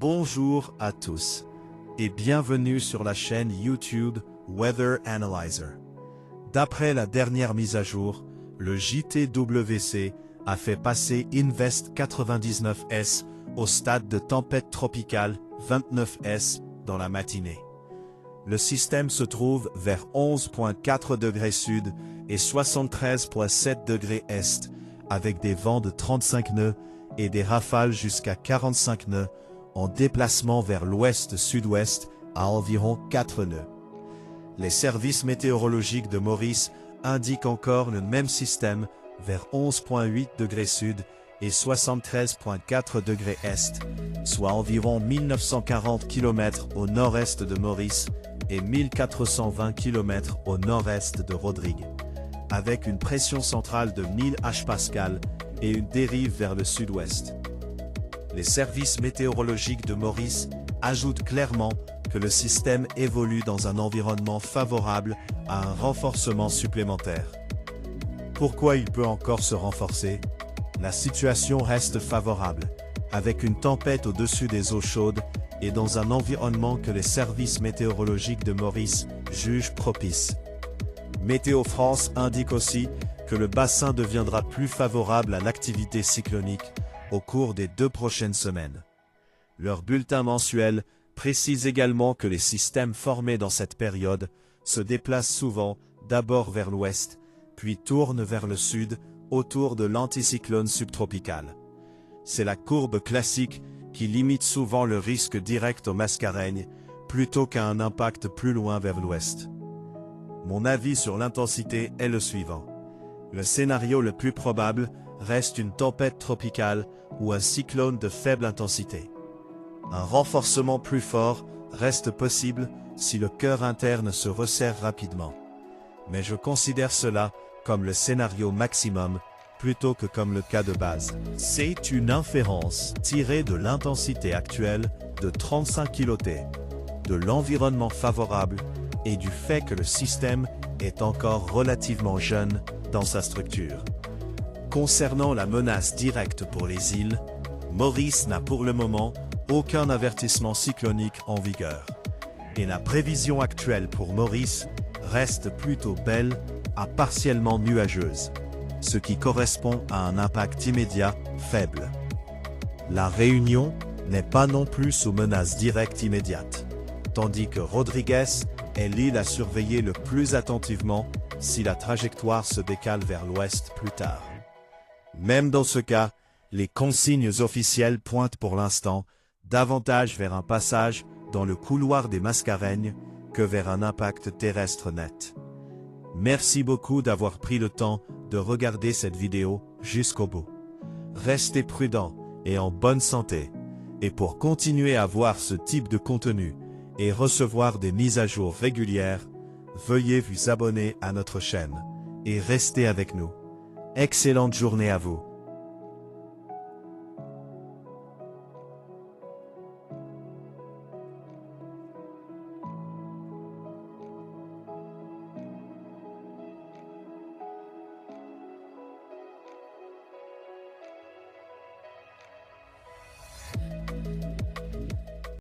Bonjour à tous et bienvenue sur la chaîne YouTube Weather Analyzer. D'après la dernière mise à jour, le JTWC a fait passer Invest 99S au stade de tempête tropicale 29S dans la matinée. Le système se trouve vers 11,4 degrés sud et 73,7 degrés est, avec des vents de 35 nœuds et des rafales jusqu'à 45 nœuds, en déplacement vers l'ouest-sud-ouest à environ 4 nœuds. Les services météorologiques de Maurice indiquent encore le même système vers 11,8 degrés sud et 73,4 degrés est, soit environ 1940 km au nord-est de Maurice et 1420 km au nord-est de Rodrigue, avec une pression centrale de 1000 hPa et une dérive vers le sud-ouest. Les services météorologiques de Maurice ajoutent clairement que le système évolue dans un environnement favorable à un renforcement supplémentaire. Pourquoi il peut encore se renforcer? La situation reste favorable, avec une tempête au-dessus des eaux chaudes et dans un environnement que les services météorologiques de Maurice jugent propice. Météo France indique aussi que le bassin deviendra plus favorable à l'activité cyclonique au cours des 2 prochaines semaines. Leur bulletin mensuel précise également que les systèmes formés dans cette période se déplacent souvent d'abord vers l'ouest, puis tournent vers le sud autour de l'anticyclone subtropical. C'est la courbe classique qui limite souvent le risque direct aux Mascareignes plutôt qu'à un impact plus loin vers l'ouest. Mon avis sur l'intensité est le suivant. Le scénario le plus probable reste une tempête tropicale ou un cyclone de faible intensité. Un renforcement plus fort reste possible si le cœur interne se resserre rapidement. Mais je considère cela comme le scénario maximum plutôt que comme le cas de base. C'est une inférence tirée de l'intensité actuelle de 35 kT, de l'environnement favorable et du fait que le système est encore relativement jeune dans sa structure. Concernant la menace directe pour les îles, Maurice n'a pour le moment aucun avertissement cyclonique en vigueur. Et la prévision actuelle pour Maurice reste plutôt belle à partiellement nuageuse, ce qui correspond à un impact immédiat faible. La Réunion n'est pas non plus sous menace directe immédiate, tandis que Rodrigues est l'île à surveiller le plus attentivement si la trajectoire se décale vers l'ouest plus tard. Même dans ce cas, les consignes officielles pointent pour l'instant davantage vers un passage dans le couloir des Mascareignes que vers un impact terrestre net. Merci beaucoup d'avoir pris le temps de regarder cette vidéo jusqu'au bout. Restez prudents et en bonne santé. Et pour continuer à voir ce type de contenu et recevoir des mises à jour régulières, veuillez vous abonner à notre chaîne et restez avec nous. Excellente journée à vous.